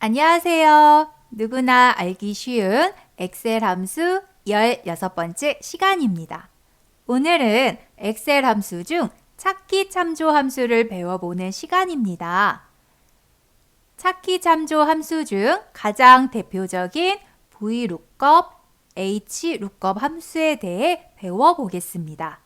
안녕하세요. 누구나 알기 쉬운 엑셀 함수 16번째 시간입니다. 오늘은 엑셀 함수 중 찾기 참조 함수를 배워보는 시간입니다. 찾기 참조 함수 중 가장 대표적인 VLOOKUP, HLOOKUP 함수에 대해 배워보겠습니다.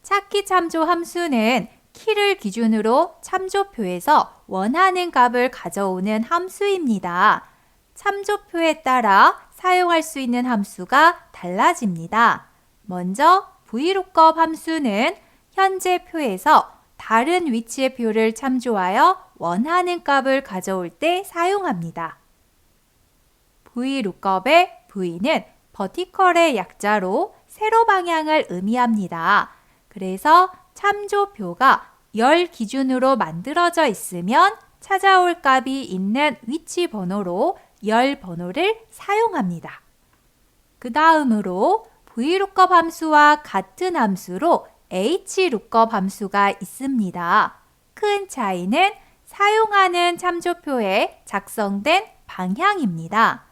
찾기 참조 함수는 키를 기준으로 참조표에서 원하는 값을 가져오는 함수입니다. 참조표에 따라 사용할 수 있는 함수가 달라집니다. 먼저 VLOOKUP 함수는 현재 표에서 다른 위치의 표를 참조하여 원하는 값을 가져올 때 사용합니다. VLOOKUP의 V는 버티컬의 약자로 세로 방향을 의미합니다. 그래서 참조표가 열 기준으로 만들어져 있으면 찾아올 값이 있는 위치 번호로 열 번호를 사용합니다. 그 다음으로 VLOOKUP 함수와 같은 함수로 HLOOKUP 함수가 있습니다. 큰 차이는 사용하는 참조표에 작성된 방향입니다.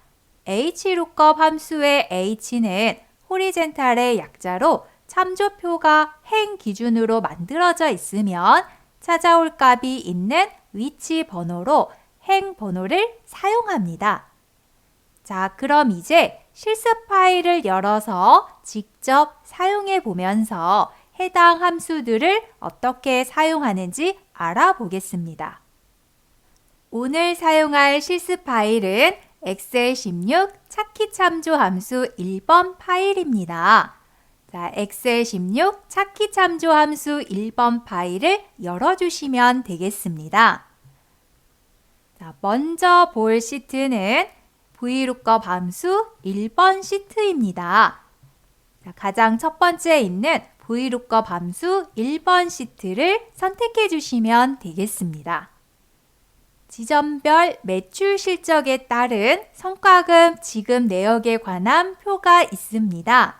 HLOOKUP 함수의 H는 호리젠탈의 약자로 참조표가 행 기준으로 만들어져 있으면 찾아올 값이 있는 위치 번호로 행 번호를 사용합니다. 자, 그럼 이제 실습 파일을 열어서 직접 사용해 보면서 해당 함수들을 어떻게 사용하는지 알아보겠습니다. 오늘 사용할 실습 파일은 엑셀 16 찾기 참조 함수 1번 파일입니다. 자, 엑셀 16 찾기 참조 함수 1번 파일을 열어주시면 되겠습니다. 자, 먼저 볼 시트는 VLOOKUP 함수 1번 시트입니다. 자, 가장 첫 번째 있는 VLOOKUP 함수 1번 시트를 선택해 주시면 되겠습니다. 지점별 매출 실적에 따른 성과금 지급 내역에 관한 표가 있습니다.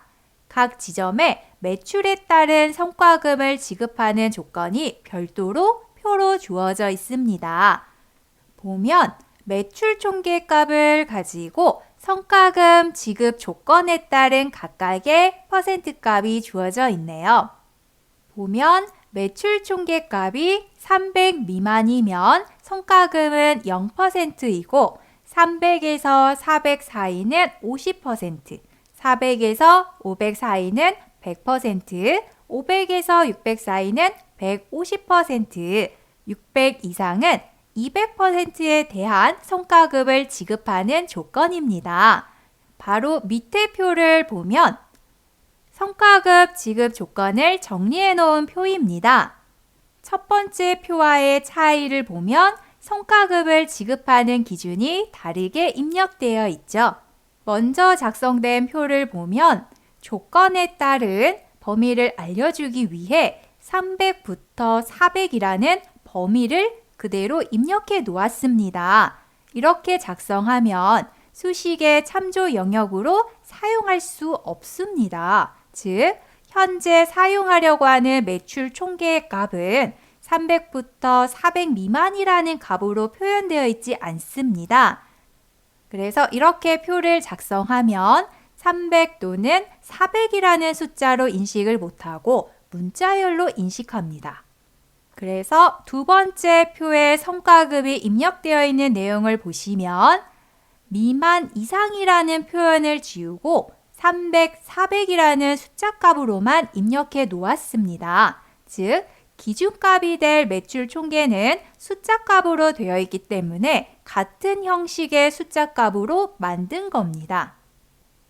각 지점에 매출에 따른 성과금을 지급하는 조건이 별도로 표로 주어져 있습니다. 보면 매출 총계값을 가지고 성과금 지급 조건에 따른 각각의 퍼센트 값이 주어져 있네요. 보면 매출 총계값이 300 미만이면 성과금은 0%이고 300에서 400 사이는 50%, 400에서 500 사이는 100%, 500에서 600 사이는 150%, 600 이상은 200%에 대한 성과급을 지급하는 조건입니다. 바로 밑에 표를 보면 성과급 지급 조건을 정리해 놓은 표입니다. 첫 번째 표와의 차이를 보면 성과급을 지급하는 기준이 다르게 입력되어 있죠. 먼저 작성된 표를 보면 조건에 따른 범위를 알려주기 위해 300부터 400이라는 범위를 그대로 입력해 놓았습니다. 이렇게 작성하면 수식의 참조 영역으로 사용할 수 없습니다. 즉, 현재 사용하려고 하는 매출 총계의 값은 300부터 400 미만이라는 값으로 표현되어 있지 않습니다. 그래서 이렇게 표를 작성하면 300 또는 400이라는 숫자로 인식을 못하고 문자열로 인식합니다. 그래서 두 번째 표에 성과급이 입력되어 있는 내용을 보시면 미만 이상이라는 표현을 지우고 300, 400이라는 숫자 값으로만 입력해 놓았습니다. 즉, 기준값이 될 매출 총계는 숫자 값으로 되어 있기 때문에 같은 형식의 숫자 값으로 만든 겁니다.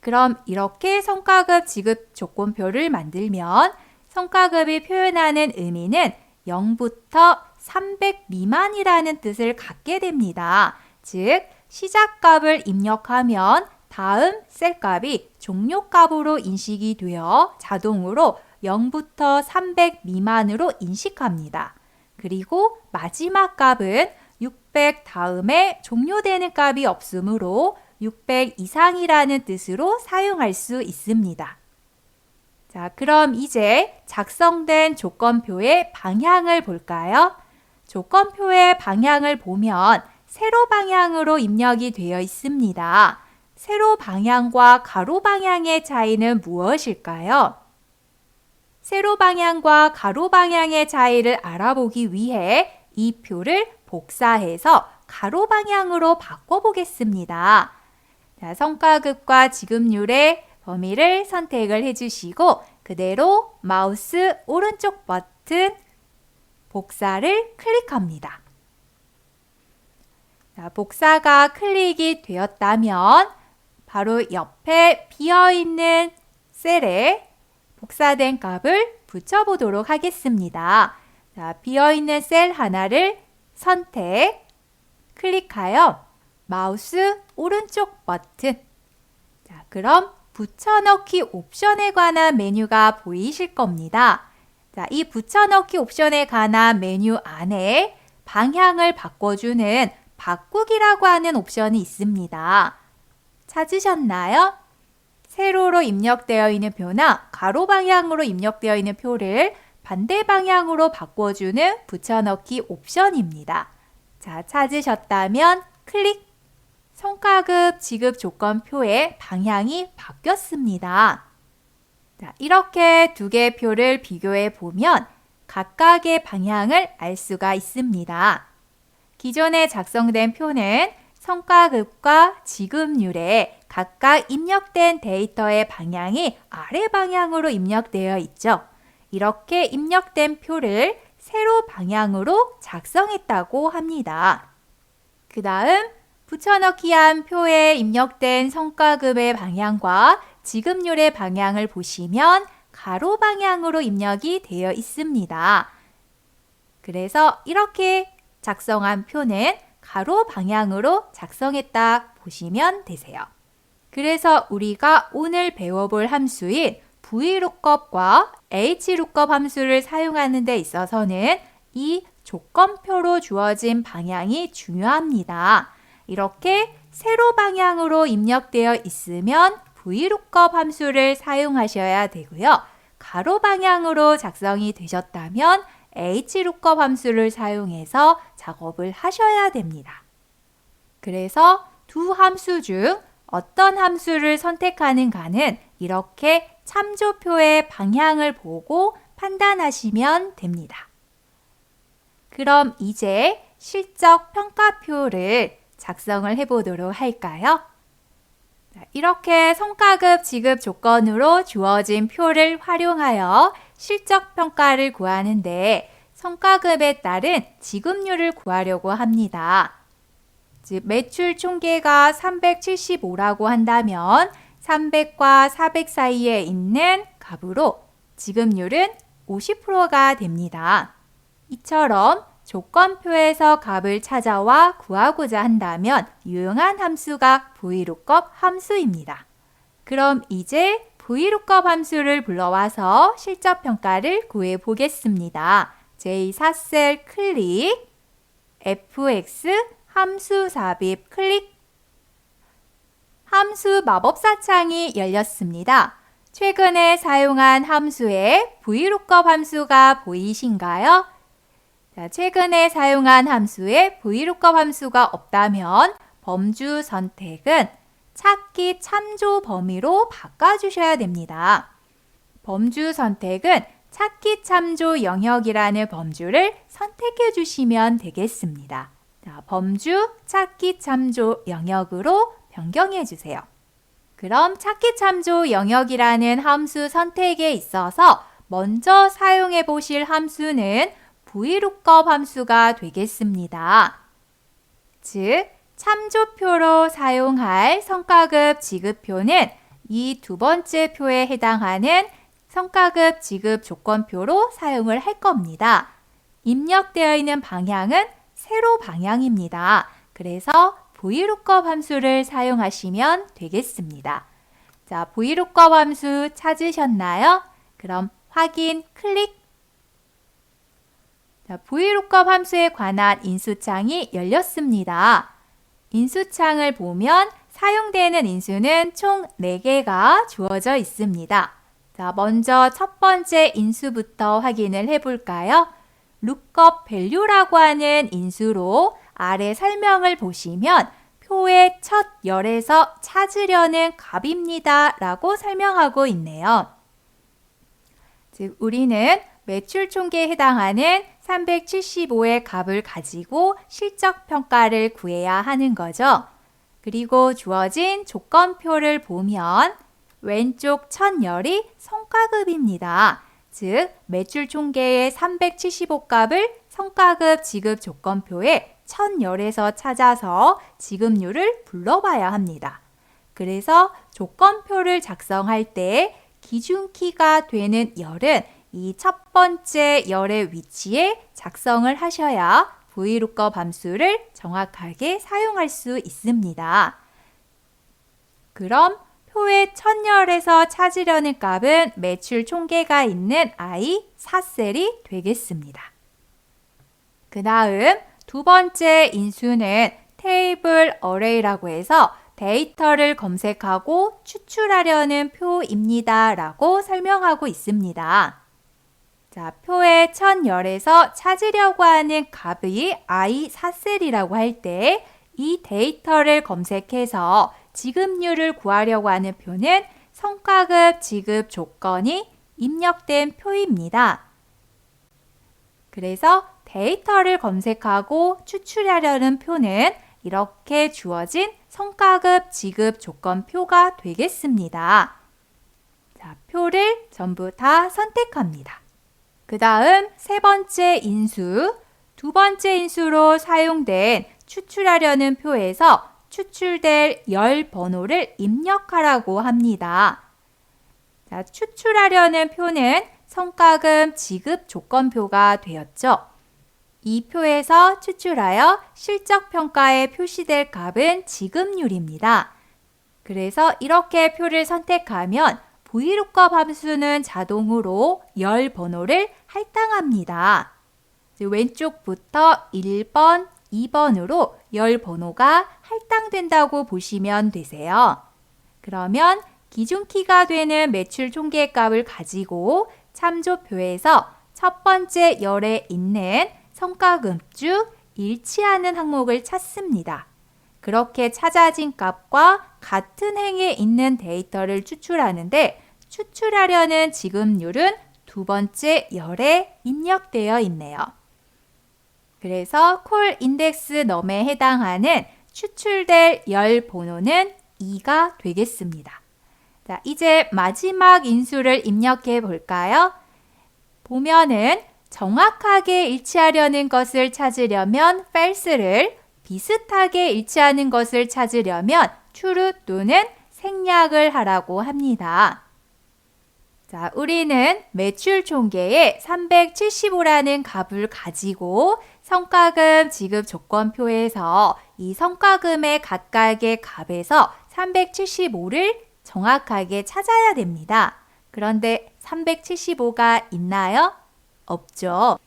그럼 이렇게 성과급 지급 조건표를 만들면 성과급이 표현하는 의미는 0부터 300 미만이라는 뜻을 갖게 됩니다. 즉, 시작값을 입력하면 다음 셀값이 종료값으로 인식이 되어 자동으로 0부터 300 미만으로 인식합니다. 그리고 마지막 값은 600 다음에 종료되는 값이 없으므로 600 이상이라는 뜻으로 사용할 수 있습니다. 자, 그럼 이제 작성된 조건표의 방향을 볼까요? 조건표의 방향을 보면 세로 방향으로 입력이 되어 있습니다. 세로 방향과 가로 방향의 차이는 무엇일까요? 세로 방향과 가로 방향의 차이를 알아보기 위해 이 표를 복사해서 가로 방향으로 바꿔보겠습니다. 자, 성과급과 지급률의 범위를 선택을 해주시고 그대로 마우스 오른쪽 버튼 복사를 클릭합니다. 자, 복사가 클릭이 되었다면 바로 옆에 비어있는 셀에 복사된 값을 붙여보도록 하겠습니다. 자, 비어있는 셀 하나를 선택, 클릭하여 마우스 오른쪽 버튼. 자, 그럼 붙여넣기 옵션에 관한 메뉴가 보이실 겁니다. 자, 이 붙여넣기 옵션에 관한 메뉴 안에 방향을 바꿔주는 바꾸기라고 하는 옵션이 있습니다. 찾으셨나요? 세로로 입력되어 있는 표나 가로 방향으로 입력되어 있는 표를 반대 방향으로 바꿔주는 붙여넣기 옵션입니다. 자, 찾으셨다면 클릭! 성과급 지급 조건표의 방향이 바뀌었습니다. 자, 이렇게 두 개의 표를 비교해 보면 각각의 방향을 알 수가 있습니다. 기존에 작성된 표는 성과급과 지급률에 각각 입력된 데이터의 방향이 아래 방향으로 입력되어 있죠. 이렇게 입력된 표를 세로 방향으로 작성했다고 합니다. 그 다음 붙여넣기한 표에 입력된 성과급의 방향과 지급률의 방향을 보시면 가로 방향으로 입력이 되어 있습니다. 그래서 이렇게 작성한 표는 가로 방향으로 작성했다 보시면 되세요. 그래서 우리가 오늘 배워볼 함수인 VLOOKUP과 HLOOKUP 함수를 사용하는 데 있어서는 이 조건표로 주어진 방향이 중요합니다. 이렇게 세로 방향으로 입력되어 있으면 VLOOKUP 함수를 사용하셔야 되고요. 가로 방향으로 작성이 되셨다면 HLOOKUP 함수를 사용해서 작업을 하셔야 됩니다. 그래서 두 함수 중 어떤 함수를 선택하는가는 이렇게 참조표의 방향을 보고 판단하시면 됩니다. 그럼 이제 실적 평가표를 작성을 해보도록 할까요? 이렇게 성과급 지급 조건으로 주어진 표를 활용하여 실적 평가를 구하는데 성과급에 따른 지급률을 구하려고 합니다. 즉 매출 총계가 375라고 한다면 300과 400 사이에 있는 값으로 지급률은 50%가 됩니다. 이처럼 조건표에서 값을 찾아와 구하고자 한다면 유용한 함수가 VLOOKUP 함수입니다. 그럼 이제 VLOOKUP 함수를 불러와서 실적 평가를 구해 보겠습니다. J4셀 클릭, fx 함수 삽입 클릭. 함수 마법사 창이 열렸습니다. 최근에 사용한 함수에 VLOOKUP 함수가 보이신가요? 자, 최근에 사용한 함수에 VLOOKUP 함수가 없다면 범주 선택은 찾기 참조 범위로 바꿔주셔야 됩니다. 범주 선택은 찾기 참조 영역이라는 범주를 선택해 주시면 되겠습니다. 자, 범주 찾기 참조 영역으로 변경해 주세요. 그럼 찾기 참조 영역이라는 함수 선택에 있어서 먼저 사용해 보실 함수는 VLOOKUP 함수가 되겠습니다. 즉, 참조표로 사용할 성과급 지급표는 이 두 번째 표에 해당하는 성과급 지급 조건표로 사용을 할 겁니다. 입력되어 있는 방향은 세로 방향입니다. 그래서 VLOOKUP 함수를 사용하시면 되겠습니다. 자, VLOOKUP 함수 찾으셨나요? 그럼 확인 클릭. 자, VLOOKUP 함수에 관한 인수창이 열렸습니다. 인수창을 보면 사용되는 인수는 총 4개가 주어져 있습니다. 자, 먼저 첫 번째 인수부터 확인을 해볼까요? lookup value라고 하는 인수로 아래 설명을 보시면 표의 첫 열에서 찾으려는 값입니다 라고 설명하고 있네요. 즉, 우리는 매출 총계에 해당하는 375의 값을 가지고 실적 평가를 구해야 하는 거죠. 그리고 주어진 조건표를 보면 왼쪽 1010이 성과급입니다. 즉, 매출 총계의 375값을 성과급 지급 조건표에 1010에서 찾아서 지급률을 불러봐야 합니다. 그래서 조건표를 작성할 때 기준키가 되는 열은 이 첫 번째 열의 위치에 작성을 하셔야 VLOOKUP 함수를 정확하게 사용할 수 있습니다. 그럼 표의 첫 열에서 찾으려는 값은 매출 총계가 있는 I4셀이 되겠습니다. 그 다음 두 번째 인수는 테이블 어레이라고 해서 데이터를 검색하고 추출하려는 표입니다 라고 설명하고 있습니다. 자, 표의 첫 열에서 찾으려고 하는 값이 I4셀이라고 할 때 이 데이터를 검색해서 지급률을 구하려고 하는 표는 성과급 지급 조건이 입력된 표입니다. 그래서 데이터를 검색하고 추출하려는 표는 이렇게 주어진 성과급 지급 조건표가 되겠습니다. 자, 표를 전부 다 선택합니다. 그 다음 세 번째 인수, 두 번째 인수로 사용된 추출하려는 표에서 추출될 열 번호를 입력하라고 합니다. 자, 추출하려는 표는 성과금 지급 조건표가 되었죠. 이 표에서 추출하여 실적평가에 표시될 값은 지급률입니다. 그래서 이렇게 표를 선택하면 VLOOKUP 함수는 자동으로 열 번호를 할당합니다. 왼쪽부터 1번, 2번으로 열 번호가 할당된다고 보시면 되세요. 그러면 기준키가 되는 매출 총계값을 가지고 참조표에서 첫 번째 열에 있는 성과금주 일치하는 항목을 찾습니다. 그렇게 찾아진 값과 같은 행에 있는 데이터를 추출하는데 추출하려는 지급률은 두 번째 열에 입력되어 있네요. 그래서 콜 인덱스 넘에 해당하는 추출될 열 번호는 2가 되겠습니다. 자, 이제 마지막 인수를 입력해 볼까요? 보면은 정확하게 일치하려는 것을 찾으려면 false를, 비슷하게 일치하는 것을 찾으려면 true 또는 생략을 하라고 합니다. 자, 우리는 매출 총계에 375라는 값을 가지고 성과금 지급 조건표에서 이 성과금의 각각의 값에서 375를 정확하게 찾아야 됩니다. 그런데 375가 있나요? 없죠.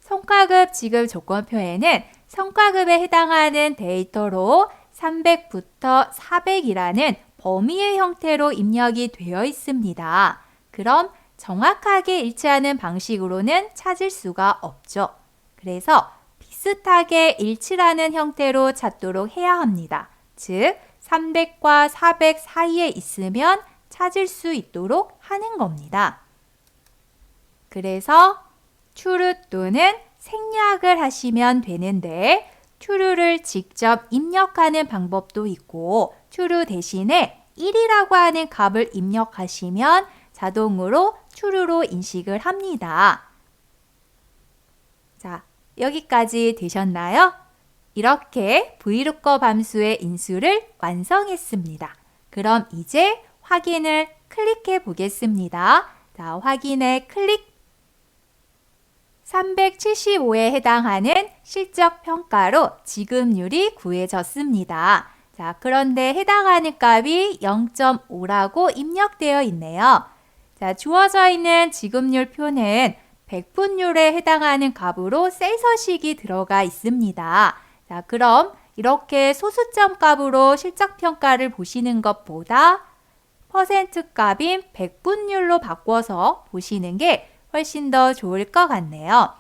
성과급 지급 조건표에는 성과급에 해당하는 데이터로 300부터 400이라는 범위의 형태로 입력이 되어 있습니다. 그럼 정확하게 일치하는 방식으로는 찾을 수가 없죠. 그래서 비슷하게 일치하는 형태로 찾도록 해야 합니다. 즉, 300과 400 사이에 있으면 찾을 수 있도록 하는 겁니다. 그래서 true 또는 생략을 하시면 되는데 true를 직접 입력하는 방법도 있고 true 대신에 1이라고 하는 값을 입력하시면 자동으로 true로 인식을 합니다. 자, 여기까지 되셨나요? 이렇게 VLOOKUP 함수의 인수를 완성했습니다. 그럼 이제 확인을 클릭해 보겠습니다. 자, 확인에 클릭. 375에 해당하는 실적 평가로 지급률이 구해졌습니다. 자, 그런데 해당하는 값이 0.5라고 입력되어 있네요. 자, 주어져 있는 지급률 표는 백분율에 해당하는 값으로 셀 서식이 들어가 있습니다. 자, 그럼 이렇게 소수점 값으로 실적 평가를 보시는 것보다 퍼센트 값인 백분율로 바꿔서 보시는 게 훨씬 더 좋을 것 같네요.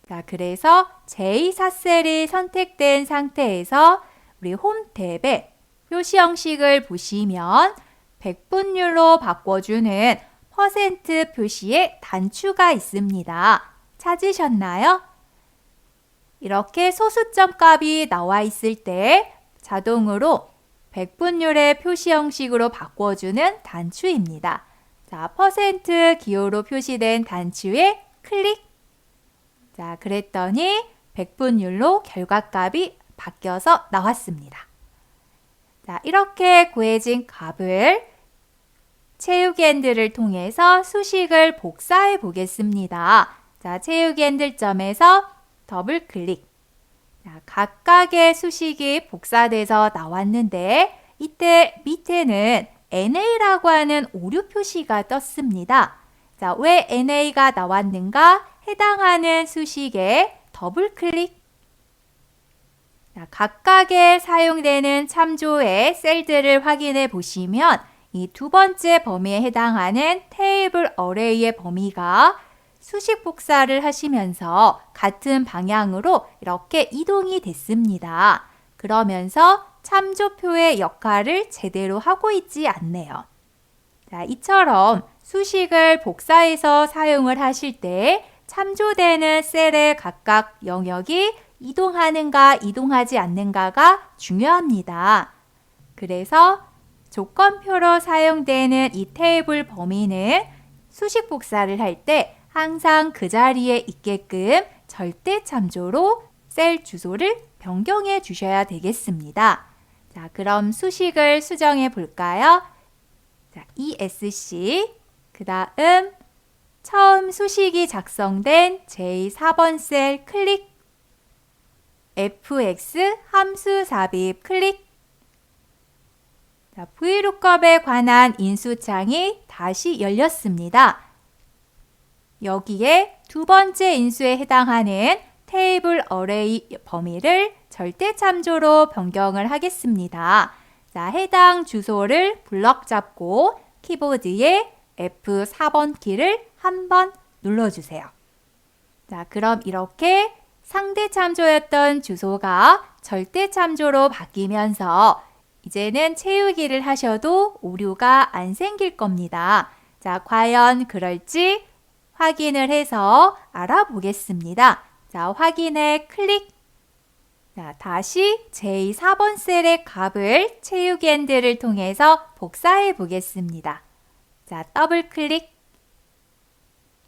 자, 그래서 제2사셀이 선택된 상태에서 우리 홈 탭에 표시 형식을 보시면 백분율로 바꿔주는 퍼센트 표시의 단추가 있습니다. 찾으셨나요? 이렇게 소수점 값이 나와 있을 때 자동으로 백분율의 표시 형식으로 바꿔주는 단추입니다. 자, 퍼센트 기호로 표시된 단추에 클릭. 자, 그랬더니 백분율로 결과값이 바뀌어서 나왔습니다. 자, 이렇게 구해진 값을 채우기 핸들을 통해서 수식을 복사해 보겠습니다. 자, 채우기 핸들점에서 더블 클릭. 자, 각각의 수식이 복사돼서 나왔는데 이때 밑에는 NA라고 하는 오류 표시가 떴습니다. 자, 왜 NA가 나왔는가? 해당하는 수식에 더블 클릭. 자, 각각의 사용되는 참조의 셀들을 확인해 보시면 이 두 번째 범위에 해당하는 테이블 어레이의 범위가 수식 복사를 하시면서 같은 방향으로 이렇게 이동이 됐습니다. 그러면서 참조표의 역할을 제대로 하고 있지 않네요. 자, 이처럼 수식을 복사해서 사용을 하실 때 참조되는 셀의 각각 영역이 이동하는가 이동하지 않는가가 중요합니다. 그래서 조건표로 사용되는 이 테이블 범위는 수식 복사를 할 때 항상 그 자리에 있게끔 절대 참조로 셀 주소를 변경해 주셔야 되겠습니다. 자, 그럼 수식을 수정해 볼까요? 자, ESC, 그 다음 처음 수식이 작성된 제4번 셀 클릭, fx 함수 삽입 클릭. 자, VLOOKUP에 관한 인수창이 다시 열렸습니다. 여기에 두 번째 인수에 해당하는 테이블 어레이 범위를 절대 참조로 변경을 하겠습니다. 자, 해당 주소를 블럭 잡고 키보드에 F4번 키를 한번 눌러주세요. 자, 그럼 이렇게 상대 참조였던 주소가 절대 참조로 바뀌면서 이제는 채우기를 하셔도 오류가 안 생길 겁니다. 자, 과연 그럴지 확인을 해서 알아보겠습니다. 자, 확인에 클릭. 자, 다시 제4번 셀의 값을 채우기 핸들을 통해서 복사해 보겠습니다. 자, 더블 클릭.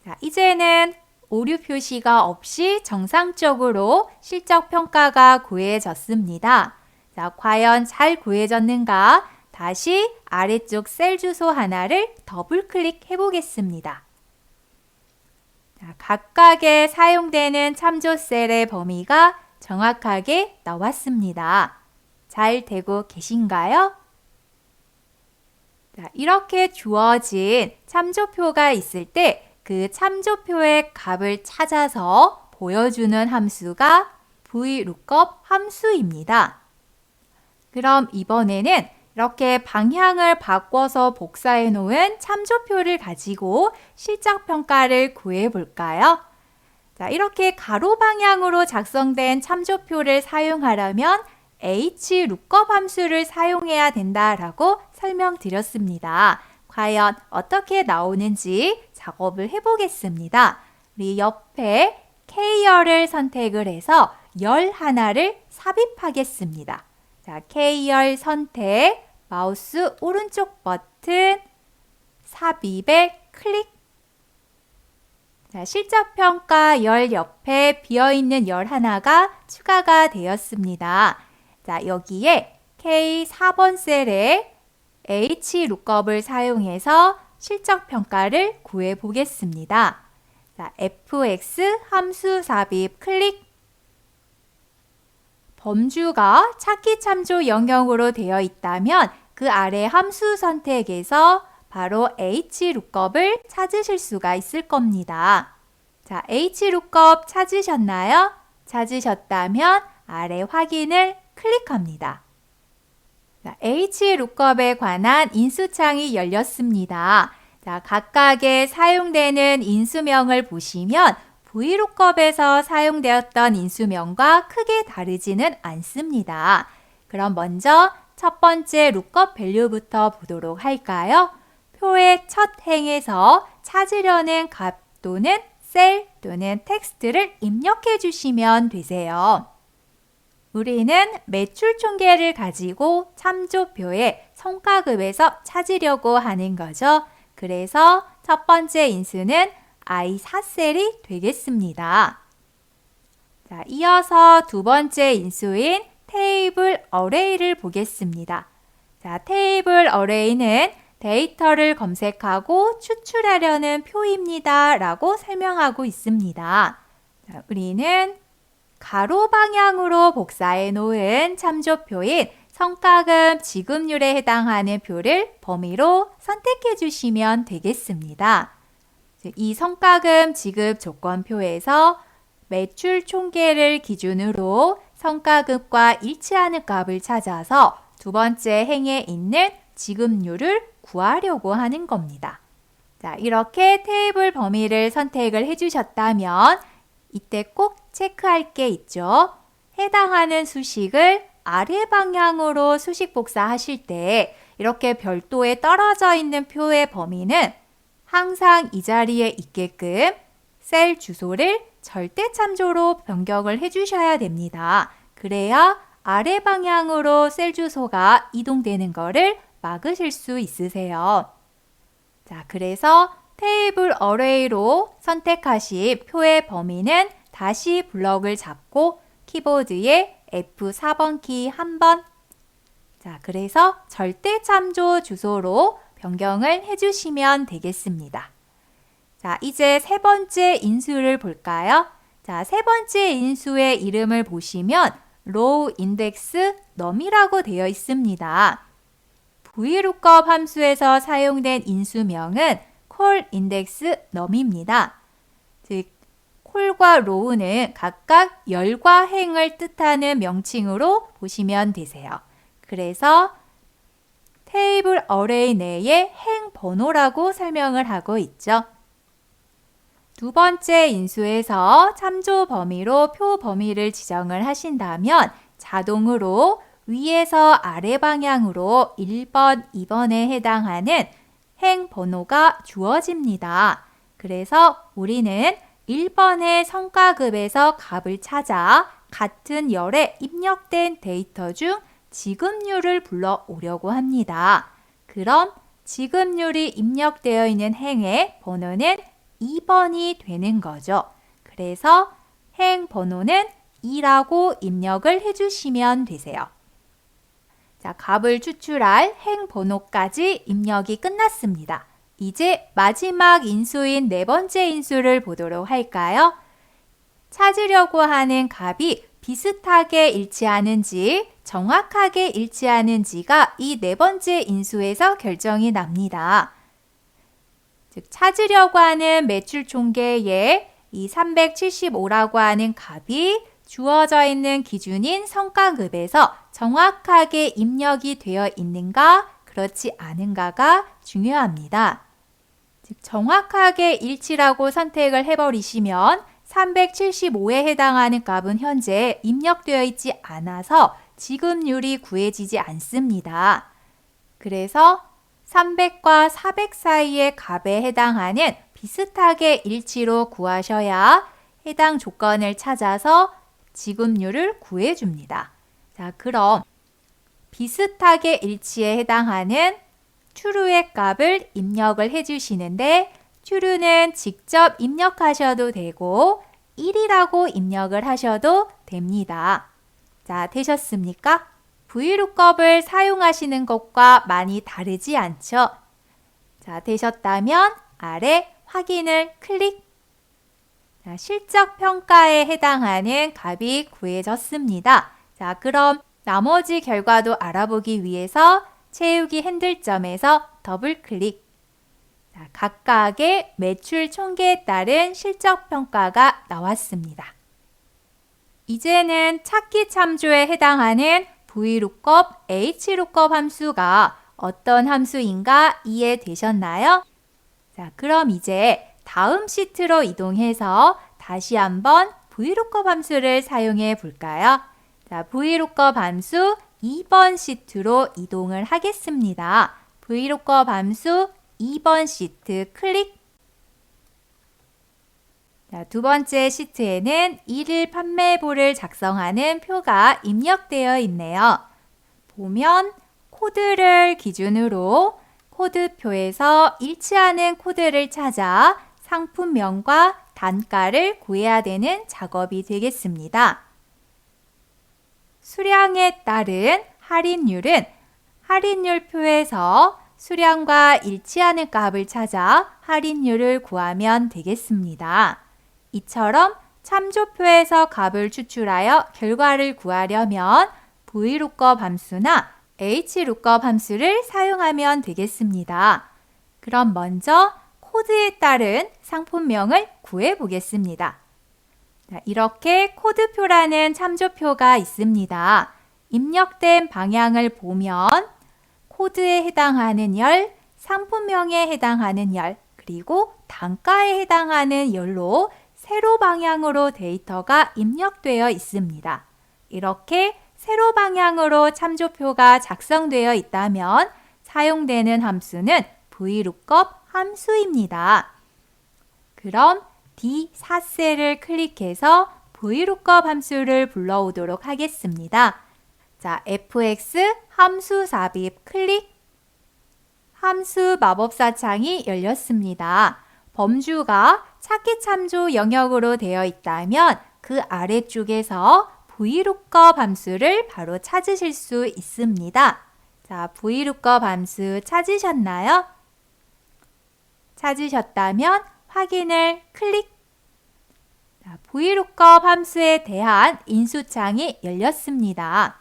자, 이제는 오류 표시가 없이 정상적으로 실적 평가가 구해졌습니다. 자, 과연 잘 구해졌는가? 다시 아래쪽 셀 주소 하나를 더블 클릭해 보겠습니다. 자, 각각의 사용되는 참조 셀의 범위가 정확하게 나왔습니다. 잘 되고 계신가요? 자, 이렇게 주어진 참조표가 있을 때 그 참조표의 값을 찾아서 보여주는 함수가 VLOOKUP 함수입니다. 그럼 이번에는 이렇게 방향을 바꿔서 복사해 놓은 참조표를 가지고 실적 평가를 구해 볼까요? 자, 이렇게 가로 방향으로 작성된 참조표를 사용하려면 HLOOKUP 함수를 사용해야 된다라고 설명드렸습니다. 과연 어떻게 나오는지 작업을 해보겠습니다. 우리 옆에 K열을 선택을 해서 열 하나를 삽입하겠습니다. 자, K열 선택, 마우스 오른쪽 버튼, 삽입에 클릭. 자, 실적평가 열 옆에 비어있는 열 하나가 추가가 되었습니다. 자, 여기에 K4번 셀에 HLOOKUP을 사용해서 실적평가를 구해 보겠습니다. 자, fx 함수 삽입 클릭. 범주가 찾기 참조 영역으로 되어 있다면 그 아래 함수 선택에서 바로 HLOOKUP을 찾으실 수가 있을 겁니다. 자, HLOOKUP 찾으셨나요? 찾으셨다면 아래 확인을 클릭합니다. 자, HLOOKUP에 관한 인수창이 열렸습니다. 자, 각각의 사용되는 인수명을 보시면 VLOOKUP에서 사용되었던 인수명과 크게 다르지는 않습니다. 그럼 먼저 첫 번째 lookup value부터 보도록 할까요? 표의 첫 행에서 찾으려는 값 또는 셀 또는 텍스트를 입력해 주시면 되세요. 우리는 매출 총계를 가지고 참조표의 성과급에서 찾으려고 하는 거죠. 그래서 첫 번째 인수는 I4셀이 되겠습니다. 자, 이어서 두 번째 인수인 테이블 어레이를 보겠습니다. 자, 테이블 어레이는 데이터를 검색하고 추출하려는 표입니다. 라고 설명하고 있습니다. 자, 우리는 가로 방향으로 복사해 놓은 참조표인 성과금 지급률에 해당하는 표를 범위로 선택해 주시면 되겠습니다. 이 성과금 지급 조건표에서 매출 총계를 기준으로 성과급과 일치하는 값을 찾아서 두 번째 행에 있는 지급률을 구하려고 하는 겁니다. 자, 이렇게 테이블 범위를 선택을 해주셨다면 이때 꼭 체크할 게 있죠. 해당하는 수식을 아래 방향으로 수식 복사하실 때 이렇게 별도에 떨어져 있는 표의 범위는 항상 이 자리에 있게끔 셀 주소를 절대 참조로 변경을 해주셔야 됩니다. 그래야 아래 방향으로 셀 주소가 이동되는 것을 막으실 수 있으세요. 자, 그래서 테이블 어레이로 선택하신 표의 범위는 다시 블럭을 잡고 키보드에 F4번 키 한 번. 자, 그래서 절대 참조 주소로 변경을 해주시면 되겠습니다. 자, 이제 세 번째 인수를 볼까요? 자, 세 번째 인수의 이름을 보시면 row index num이라고 되어 있습니다. VLOOKUP 함수에서 사용된 인수명은 call index num입니다. 즉, call과 row는 각각 열과 행을 뜻하는 명칭으로 보시면 되세요. 그래서 테이블 어레이 내의 행 번호라고 설명을 하고 있죠. 두 번째 인수에서 참조 범위로 표 범위를 지정을 하신다면 자동으로 위에서 아래 방향으로 1번, 2번에 해당하는 행 번호가 주어집니다. 그래서 우리는 1번의 성과급에서 값을 찾아 같은 열에 입력된 데이터 중 지급률을 불러오려고 합니다. 그럼 지급률이 입력되어 있는 행의 번호는 2번이 되는 거죠. 그래서 행 번호는 2라고 입력을 해주시면 되세요. 자, 값을 추출할 행 번호까지 입력이 끝났습니다. 이제 마지막 인수인 네 번째 인수를 보도록 할까요? 찾으려고 하는 값이 비슷하게 일치하는지 정확하게 일치하는지가 이 네 번째 인수에서 결정이 납니다. 즉, 찾으려고 하는 매출 총계에 이 375라고 하는 값이 주어져 있는 기준인 성과급에서 정확하게 입력이 되어 있는가, 그렇지 않은가가 중요합니다. 즉, 정확하게 일치라고 선택을 해버리시면 375에 해당하는 값은 현재 입력되어 있지 않아서 지급률이 구해지지 않습니다. 그래서 300과 400 사이의 값에 해당하는 비슷하게 일치로 구하셔야 해당 조건을 찾아서 지급률을 구해줍니다. 자, 그럼 비슷하게 일치에 해당하는 true의 값을 입력을 해주시는데 true는 직접 입력하셔도 되고 1이라고 입력을 하셔도 됩니다. 자, 되셨습니까? VLOOKUP을 사용하시는 것과 많이 다르지 않죠? 자, 되셨다면 아래 확인을 클릭. 자, 실적 평가에 해당하는 값이 구해졌습니다. 자, 그럼 나머지 결과도 알아보기 위해서 채우기 핸들점에서 더블 클릭. 자, 각각의 매출 총계에 따른 실적 평가가 나왔습니다. 이제는 찾기 참조에 해당하는 VLOOKUP, HLOOKUP 함수가 어떤 함수인가 이해되셨나요? 자, 그럼 이제 다음 시트로 이동해서 다시 한번 VLOOKUP 함수를 사용해 볼까요? 자, VLOOKUP 함수 2번 시트로 이동을 하겠습니다. VLOOKUP 함수 2번 시트 클릭. 자, 두 번째 시트에는 일일 판매보를 작성하는 표가 입력되어 있네요. 보면 코드를 기준으로 코드표에서 일치하는 코드를 찾아 상품명과 단가를 구해야 되는 작업이 되겠습니다. 수량에 따른 할인율은 할인율 표에서 수량과 일치하는 값을 찾아 할인율을 구하면 되겠습니다. 이처럼 참조표에서 값을 추출하여 결과를 구하려면 VLOOKUP 함수나 HLOOKUP 함수를 사용하면 되겠습니다. 그럼 먼저 코드에 따른 상품명을 구해 보겠습니다. 자, 이렇게 코드표라는 참조표가 있습니다. 입력된 방향을 보면 코드에 해당하는 열, 상품명에 해당하는 열, 그리고 단가에 해당하는 열로 세로 방향으로 데이터가 입력되어 있습니다. 이렇게 세로 방향으로 참조표가 작성되어 있다면 사용되는 함수는 VLOOKUP 함수입니다. 그럼 D4셀을 클릭해서 VLOOKUP 함수를 불러오도록 하겠습니다. 자, fx 함수 삽입 클릭. 함수 마법사 창이 열렸습니다. 범주가 찾기 참조 영역으로 되어 있다면 그 아래쪽에서 VLOOKUP 함수를 바로 찾으실 수 있습니다. 자, VLOOKUP 함수 찾으셨나요? 찾으셨다면 확인을 클릭. 자, VLOOKUP 함수에 대한 인수창이 열렸습니다.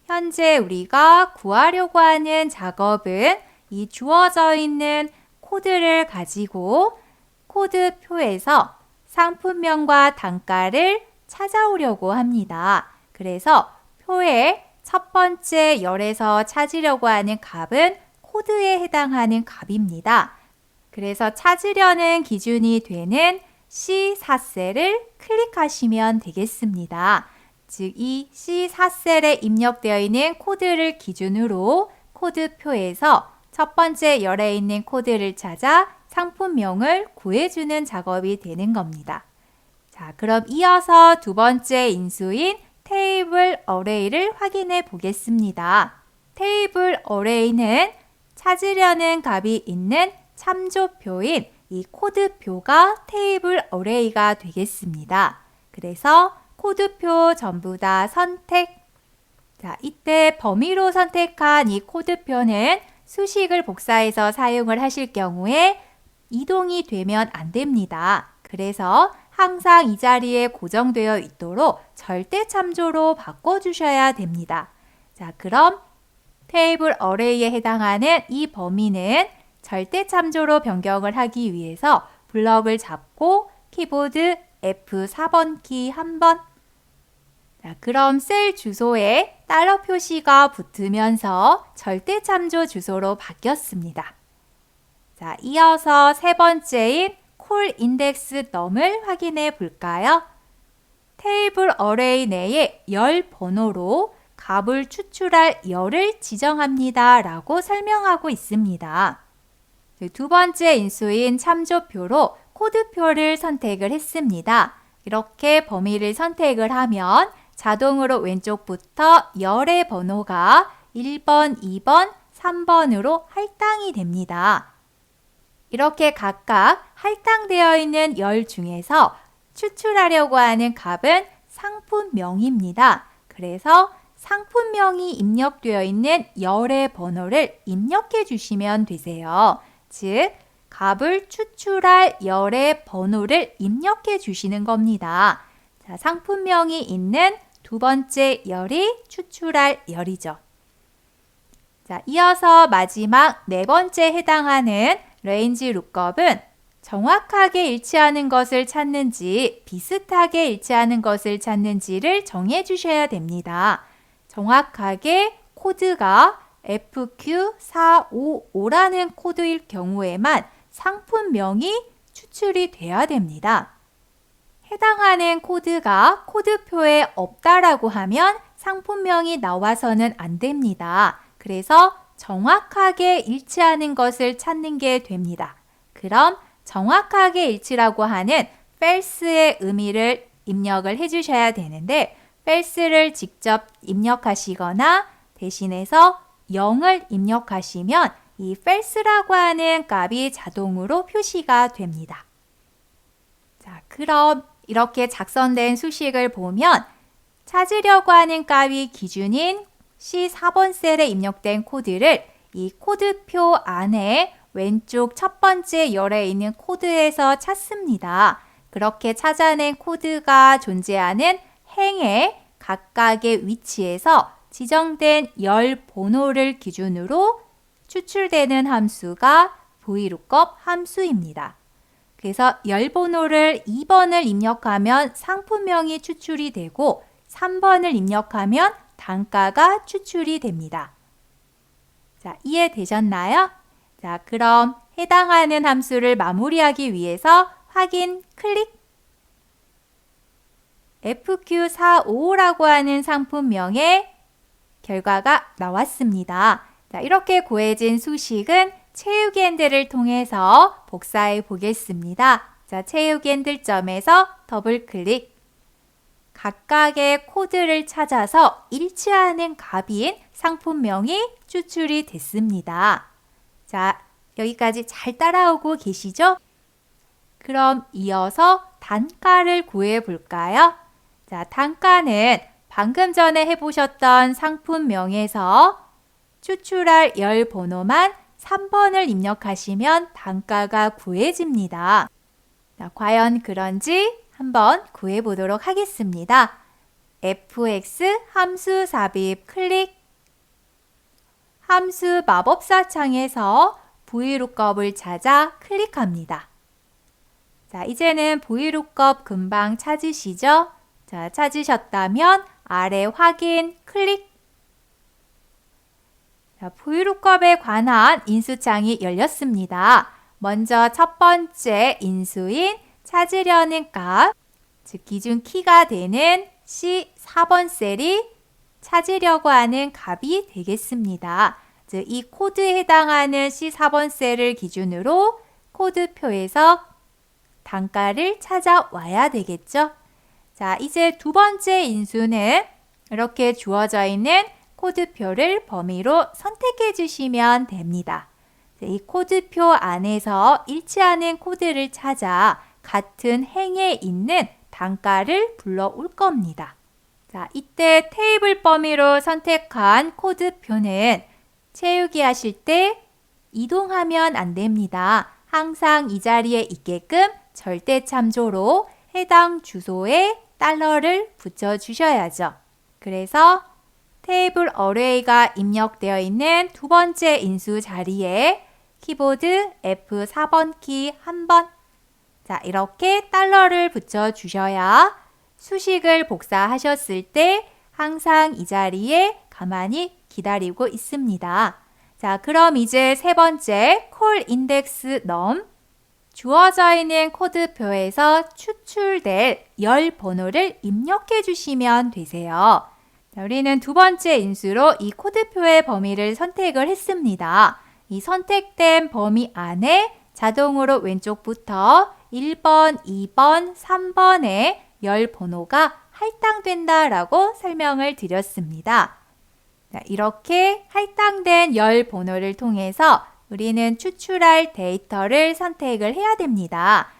현재 우리가 구하려고 하는 작업은 이 주어져 있는 코드를 가지고 코드표에서 상품명과 단가를 찾아오려고 합니다. 그래서 표의 첫 번째 열에서 찾으려고 하는 값은 코드에 해당하는 값입니다. 그래서 찾으려는 기준이 되는 C4셀을 클릭하시면 되겠습니다. 즉, 이 C4셀에 입력되어 있는 코드를 기준으로 코드표에서 첫 번째 열에 있는 코드를 찾아 상품명을 구해주는 작업이 되는 겁니다. 자, 그럼 이어서 두 번째 인수인 테이블 어레이를 확인해 보겠습니다. 테이블 어레이는 찾으려는 값이 있는 참조표인 이 코드표가 테이블 어레이가 되겠습니다. 그래서 코드표 전부 다 선택. 자, 이때 범위로 선택한 이 코드표는 수식을 복사해서 사용을 하실 경우에 이동이 되면 안 됩니다. 그래서 항상 이 자리에 고정되어 있도록 절대 참조로 바꿔주셔야 됩니다. 자, 그럼 테이블 어레이에 해당하는 이 범위는 절대 참조로 변경을 하기 위해서 블럭을 잡고 키보드 F4번 키 한 번. 자, 그럼 셀 주소에 달러 표시가 붙으면서 절대 참조 주소로 바뀌었습니다. 자, 이어서 세 번째인 콜 인덱스 num을 확인해 볼까요? 테이블 어레이 내에 열 번호로 값을 추출할 열을 지정합니다 라고 설명하고 있습니다. 두 번째 인수인 참조표로 코드표를 선택을 했습니다. 이렇게 범위를 선택을 하면 자동으로 왼쪽부터 열의 번호가 1번, 2번, 3번으로 할당이 됩니다. 이렇게 각각 할당되어 있는 열 중에서 추출하려고 하는 값은 상품명입니다. 그래서 상품명이 입력되어 있는 열의 번호를 입력해 주시면 되세요. 즉, 값을 추출할 열의 번호를 입력해 주시는 겁니다. 자, 상품명이 있는 두 번째 열이 추출할 열이죠. 자, 이어서 마지막 네 번째 해당하는 레인지 룩업은 정확하게 일치하는 것을 찾는지 비슷하게 일치하는 것을 찾는지를 정해 주셔야 됩니다. 정확하게 코드가 FQ455라는 코드일 경우에만 상품명이 추출이 돼야 됩니다. 해당하는 코드가 코드표에 없다라고 하면 상품명이 나와서는 안 됩니다. 그래서 정확하게 일치하는 것을 찾는 게 됩니다. 그럼 정확하게 일치라고 하는 false의 의미를 입력을 해주셔야 되는데 false를 직접 입력하시거나 대신해서 0을 입력하시면 이 false라고 하는 값이 자동으로 표시가 됩니다. 자, 그럼 이렇게 작성된 수식을 보면 찾으려고 하는 값이 기준인 C4번 셀에 입력된 코드를 이 코드표 안에 왼쪽 첫 번째 열에 있는 코드에서 찾습니다. 그렇게 찾아낸 코드가 존재하는 행의 각각의 위치에서 지정된 열 번호를 기준으로 추출되는 함수가 VLOOKUP 함수입니다. 그래서 열 번호를 2번을 입력하면 상품명이 추출이 되고 3번을 입력하면 단가가 추출이 됩니다. 자, 이해되셨나요? 자, 그럼 해당하는 함수를 마무리하기 위해서 확인 클릭. FQ455라고 하는 상품명의 결과가 나왔습니다. 자, 이렇게 구해진 수식은 체육엔드를 통해서 복사해 보겠습니다. 자, 체육엔드점에서 더블 클릭. 각각의 코드를 찾아서 일치하는 값인 상품명이 추출이 됐습니다. 자, 여기까지 잘 따라오고 계시죠? 그럼 이어서 단가를 구해 볼까요? 자, 단가는 방금 전에 해보셨던 상품명에서 추출할 열 번호만 3번을 입력하시면 단가가 구해집니다. 자, 과연 그런지 한번 구해 보도록 하겠습니다. fx 함수 삽입 클릭. 함수 마법사 창에서 VLOOKUP을 찾아 클릭합니다. 자, 이제는 VLOOKUP 금방 찾으시죠? 자, 찾으셨다면 아래 확인 클릭. 자, VLOOKUP에 관한 인수창이 열렸습니다. 먼저 첫 번째 인수인 찾으려는 값, 즉 기준 키가 되는 C4번 셀이 찾으려고 하는 값이 되겠습니다. 즉 이 코드에 해당하는 C4번 셀을 기준으로 코드표에서 단가를 찾아와야 되겠죠. 자, 이제 두 번째 인수는 이렇게 주어져 있는 코드표를 범위로 선택해 주시면 됩니다. 이 코드표 안에서 일치하는 코드를 찾아 같은 행에 있는 단가를 불러올 겁니다. 자, 이때 테이블 범위로 선택한 코드표는 채우기 하실 때 이동하면 안 됩니다. 항상 이 자리에 있게끔 절대 참조로 해당 주소에 달러를 붙여주셔야죠. 그래서 테이블 어레이가 입력되어 있는 두 번째 인수 자리에 키보드 F4번 키 한 번. 자, 이렇게 달러를 붙여주셔야 수식을 복사하셨을 때 항상 이 자리에 가만히 기다리고 있습니다. 자, 그럼 이제 세 번째 콜 인덱스 넘. 주어져 있는 코드표에서 추출될 열 번호를 입력해 주시면 되세요. 자, 우리는 두 번째 인수로 이 코드표의 범위를 선택을 했습니다. 이 선택된 범위 안에 자동으로 왼쪽부터 1번, 2번, 3번의 열 번호가 할당된다라고 설명을 드렸습니다. 자, 이렇게 할당된 열 번호를 통해서 우리는 추출할 데이터를 선택을 해야 됩니다.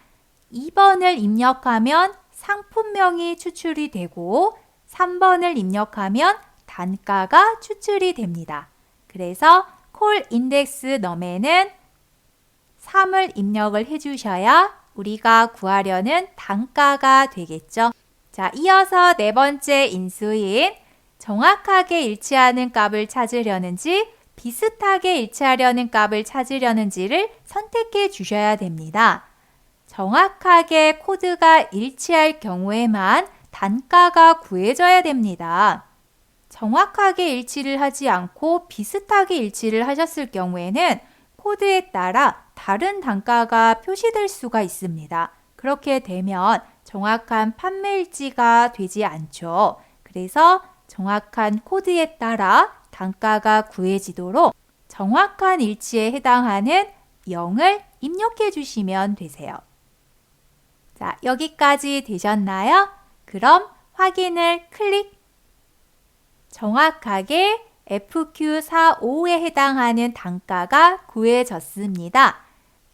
2번을 입력하면 상품명이 추출이 되고 3번을 입력하면 단가가 추출이 됩니다. 그래서 콜 인덱스 넘에는 3을 입력을 해주셔야 우리가 구하려는 단가가 되겠죠. 자, 이어서 네 번째 인수인 정확하게 일치하는 값을 찾으려는지 비슷하게 일치하려는 값을 찾으려는지를 선택해 주셔야 됩니다. 정확하게 코드가 일치할 경우에만 단가가 구해져야 됩니다. 정확하게 일치를 하지 않고 비슷하게 일치를 하셨을 경우에는 코드에 따라 다른 단가가 표시될 수가 있습니다. 그렇게 되면 정확한 판매 일치가 되지 않죠. 그래서 정확한 코드에 따라 단가가 구해지도록 정확한 일치에 해당하는 0을 입력해 주시면 되세요. 자, 여기까지 되셨나요? 그럼 확인을 클릭. 정확하게 FQ45에 해당하는 단가가 구해졌습니다.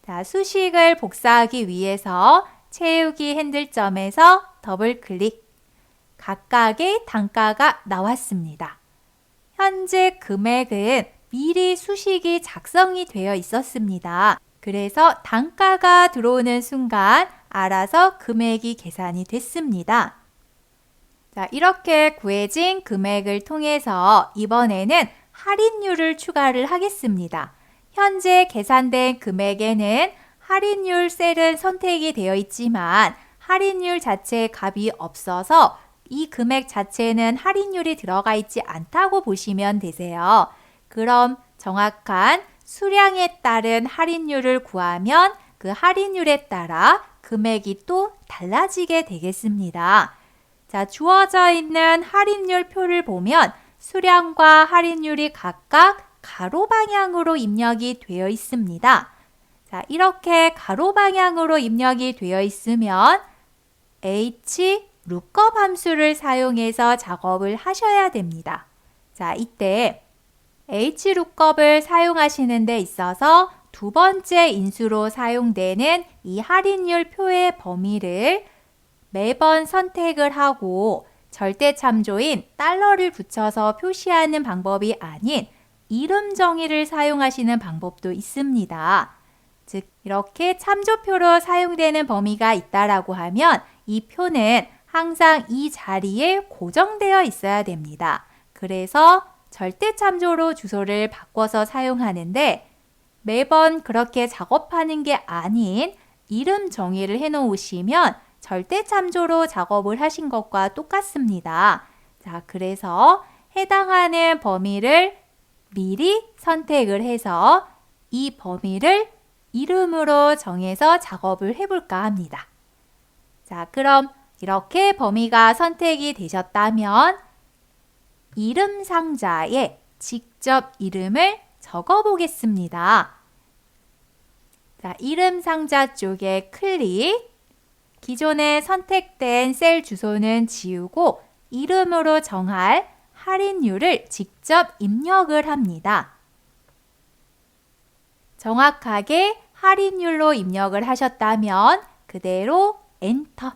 자, 수식을 복사하기 위해서 채우기 핸들점에서 더블 클릭. 각각의 단가가 나왔습니다. 현재 금액은 미리 수식이 작성이 되어 있었습니다. 그래서 단가가 들어오는 순간 알아서 금액이 계산이 됐습니다. 자, 이렇게 구해진 금액을 통해서 이번에는 할인율을 추가를 하겠습니다. 현재 계산된 금액에는 할인율 셀은 선택이 되어 있지만 할인율 자체에 값이 없어서 이 금액 자체는 할인율이 들어가 있지 않다고 보시면 되세요. 그럼 정확한 수량에 따른 할인율을 구하면 그 할인율에 따라 금액이 또 달라지게 되겠습니다. 자, 주어져 있는 할인율 표를 보면 수량과 할인율이 각각 가로 방향으로 입력이 되어 있습니다. 자, 이렇게 가로 방향으로 입력이 되어 있으면 lookup 함수를 사용해서 작업을 하셔야 됩니다. 자, 이때 lookup을 사용하시는 데 있어서 두 번째 인수로 사용되는 이 할인율 표의 범위를 매번 선택을 하고 절대 참조인 달러를 붙여서 표시하는 방법이 아닌 이름 정의를 사용하시는 방법도 있습니다. 즉, 이렇게 참조표로 사용되는 범위가 있다라고 하면 이 표는 항상 이 자리에 고정되어 있어야 됩니다. 그래서 절대 참조로 주소를 바꿔서 사용하는데 매번 그렇게 작업하는 게 아닌 이름 정의를 해 놓으시면 절대 참조로 작업을 하신 것과 똑같습니다. 자, 그래서 해당하는 범위를 미리 선택을 해서 이 범위를 이름으로 정해서 작업을 해볼까 합니다. 자, 그럼 이렇게 범위가 선택이 되셨다면 이름 상자에 직접 이름을 적어 보겠습니다. 자, 이름 상자 쪽에 클릭. 기존에 선택된 셀 주소는 지우고 이름으로 정할 할인율을 직접 입력을 합니다. 정확하게 할인율로 입력을 하셨다면 그대로 엔터.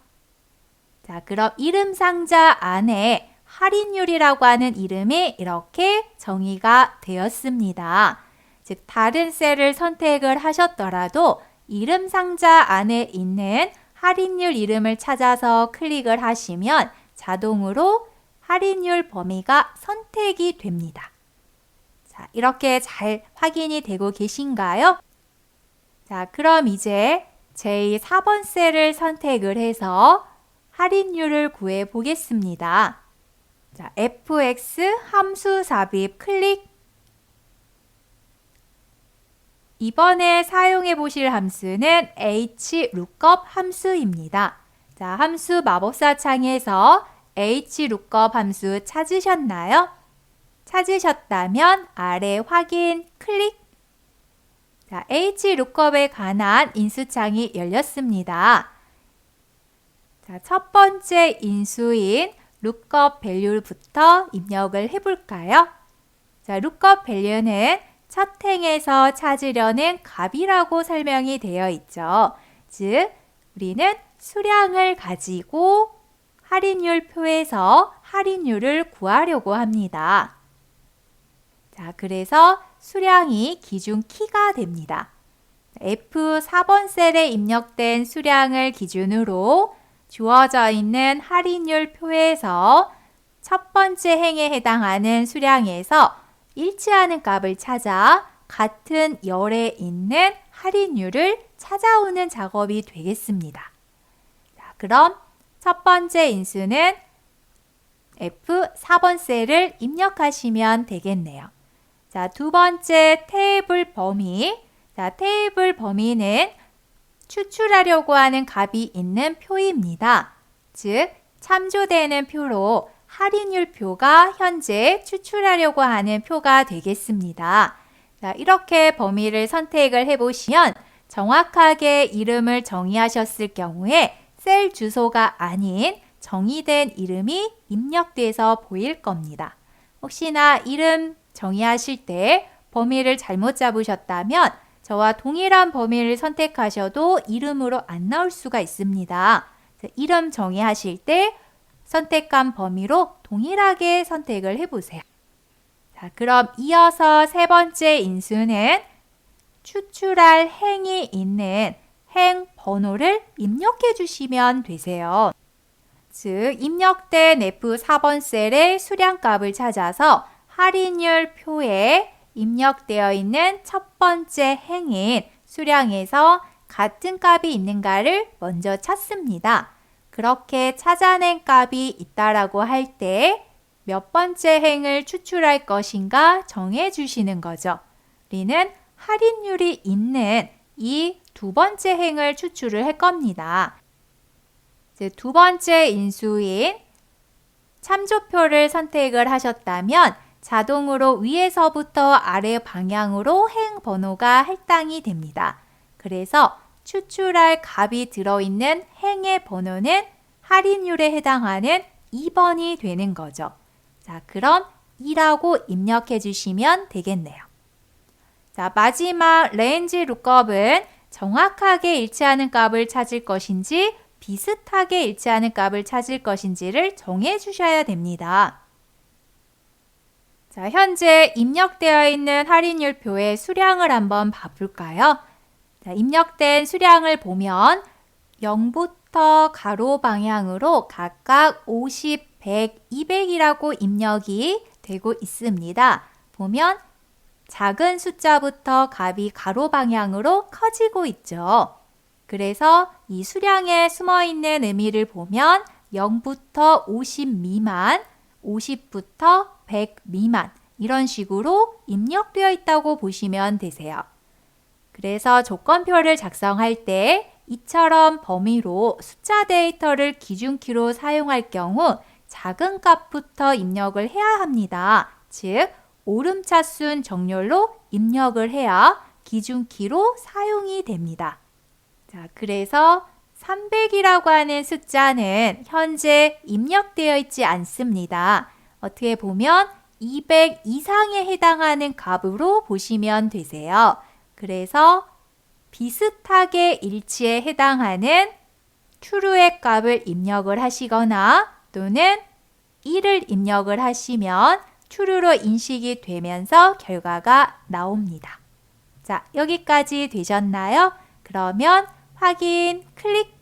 자, 그럼 이름 상자 안에 할인율이라고 하는 이름이 이렇게 정의가 되었습니다. 즉, 다른 셀을 선택을 하셨더라도 이름 상자 안에 있는 할인율 이름을 찾아서 클릭을 하시면 자동으로 할인율 범위가 선택이 됩니다. 자, 이렇게 잘 확인이 되고 계신가요? 자, 그럼 이제 제4번 셀을 선택을 해서 할인율을 구해 보겠습니다. 자, fx 함수 삽입 클릭. 이번에 사용해 보실 함수는 hlookup 함수입니다. 자, 함수 마법사 창에서 hlookup 함수 찾으셨나요? 찾으셨다면 아래 확인 클릭. 자, hlookup에 관한 인수창이 열렸습니다. 자, 첫 번째 인수인 lookup value부터 입력을 해볼까요? 자, lookup value는 첫 행에서 찾으려는 값이라고 설명이 되어 있죠. 즉, 우리는 수량을 가지고 할인율 표에서 할인율을 구하려고 합니다. 자, 그래서 수량이 기준 키가 됩니다. F4번 셀에 입력된 수량을 기준으로 주어져 있는 할인율 표에서 첫 번째 행에 해당하는 수량에서 일치하는 값을 찾아 같은 열에 있는 할인율을 찾아오는 작업이 되겠습니다. 자, 그럼 첫 번째 인수는 F4번 셀을 입력하시면 되겠네요. 자, 두 번째 테이블 범위. 자, 테이블 범위는 추출하려고 하는 값이 있는 표입니다. 즉, 참조되는 표로 할인율 표가 현재 추출하려고 하는 표가 되겠습니다. 자, 이렇게 범위를 선택을 해보시면 정확하게 이름을 정의하셨을 경우에 셀 주소가 아닌 정의된 이름이 입력돼서 보일 겁니다. 혹시나 이름 정의하실 때 범위를 잘못 잡으셨다면 저와 동일한 범위를 선택하셔도 이름으로 안 나올 수가 있습니다. 이름 정의하실 때 선택한 범위로 동일하게 선택을 해보세요. 자, 그럼 이어서 세 번째 인수는 추출할 행이 있는 행 번호를 입력해 주시면 되세요. 즉, 입력된 F4번 셀의 수량값을 찾아서 할인율 표에 입력되어 있는 첫 번째 행인 수량에서 같은 값이 있는가를 먼저 찾습니다. 그렇게 찾아낸 값이 있다라고 할 때 몇 번째 행을 추출할 것인가 정해 주시는 거죠. 우리는 할인율이 있는 이 두 번째 행을 추출을 할 겁니다. 두 번째 인수인 참조표를 선택을 하셨다면 자동으로 위에서부터 아래 방향으로 행 번호가 할당이 됩니다. 그래서 추출할 값이 들어있는 행의 번호는 할인율에 해당하는 2번이 되는 거죠. 자, 그럼 2라고 입력해 주시면 되겠네요. 자, 마지막 레인지 룩업은 정확하게 일치하는 값을 찾을 것인지 비슷하게 일치하는 값을 찾을 것인지를 정해 주셔야 됩니다. 자, 현재 입력되어 있는 할인율 표의 수량을 한번 봐볼까요? 자, 입력된 수량을 보면 0부터 가로 방향으로 각각 50, 100, 200이라고 입력이 되고 있습니다. 보면 작은 숫자부터 값이 가로 방향으로 커지고 있죠. 그래서 이 수량에 숨어있는 의미를 보면 0부터 50 미만, 50부터 100 미만 이런 식으로 입력되어 있다고 보시면 되세요. 그래서 조건표를 작성할 때 이처럼 범위로 숫자 데이터를 기준키로 사용할 경우 작은 값부터 입력을 해야 합니다. 즉, 오름차순 정렬로 입력을 해야 기준키로 사용이 됩니다. 자, 그래서 300이라고 하는 숫자는 현재 입력되어 있지 않습니다. 어떻게 보면 200 이상에 해당하는 값으로 보시면 되세요. 그래서 비슷하게 일치에 해당하는 true의 값을 입력을 하시거나 또는 1을 입력을 하시면 true로 인식이 되면서 결과가 나옵니다. 자, 여기까지 되셨나요? 그러면 확인 클릭.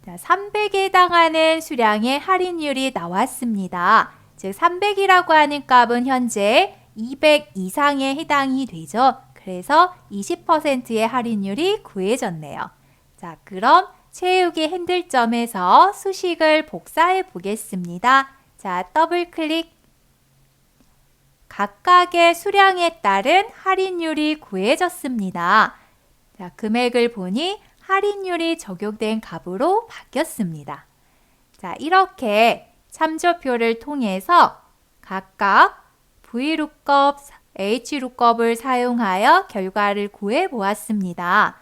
자, 300에 해당하는 수량의 할인율이 나왔습니다. 즉 300이라고 하는 값은 현재 200 이상에 해당이 되죠. 그래서 20%의 할인율이 구해졌네요. 자, 그럼 채우기 핸들점에서 수식을 복사해 보겠습니다. 자, 더블 클릭. 각각의 수량에 따른 할인율이 구해졌습니다. 자, 금액을 보니 할인율이 적용된 값으로 바뀌었습니다. 자, 이렇게 참조표를 통해서 각각 VLOOKUP, HLOOKUP을 사용하여 결과를 구해 보았습니다.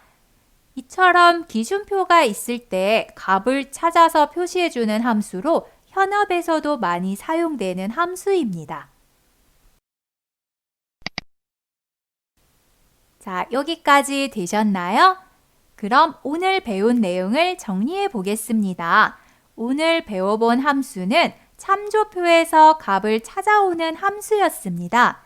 이처럼 기준표가 있을 때 값을 찾아서 표시해주는 함수로 현업에서도 많이 사용되는 함수입니다. 자, 여기까지 되셨나요? 그럼 오늘 배운 내용을 정리해 보겠습니다. 오늘 배워본 함수는 참조표에서 값을 찾아오는 함수였습니다.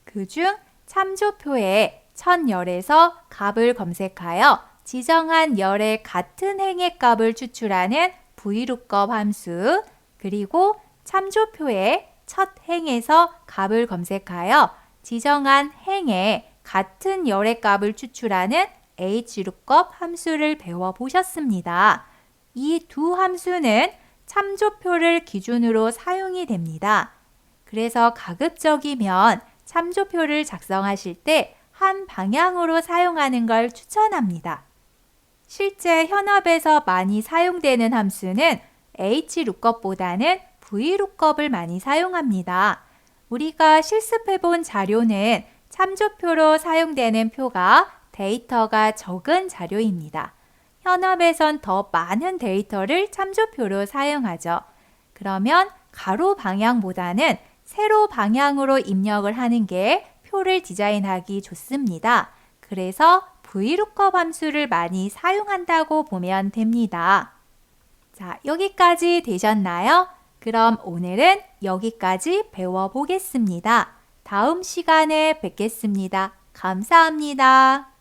그중 참조표에 첫 열에서 값을 검색하여 지정한 열의 같은 행의 값을 추출하는 VLOOKUP 함수, 그리고 참조표에 첫 행에서 값을 검색하여 지정한 행의 같은 열의 값을 추출하는 HLOOKUP 함수를 배워보셨습니다. 이 두 함수는 참조표를 기준으로 사용이 됩니다. 그래서 가급적이면 참조표를 작성하실 때 한 방향으로 사용하는 걸 추천합니다. 실제 현업에서 많이 사용되는 함수는 HLOOKUP보다는 VLOOKUP을 많이 사용합니다. 우리가 실습해본 자료는 참조표로 사용되는 표가 데이터가 적은 자료입니다. 현업에선 더 많은 데이터를 참조표로 사용하죠. 그러면 가로 방향보다는 세로 방향으로 입력을 하는 게 표를 디자인하기 좋습니다. 그래서 VLOOKUP 함수를 많이 사용한다고 보면 됩니다. 자, 여기까지 되셨나요? 그럼 오늘은 여기까지 배워보겠습니다. 다음 시간에 뵙겠습니다. 감사합니다.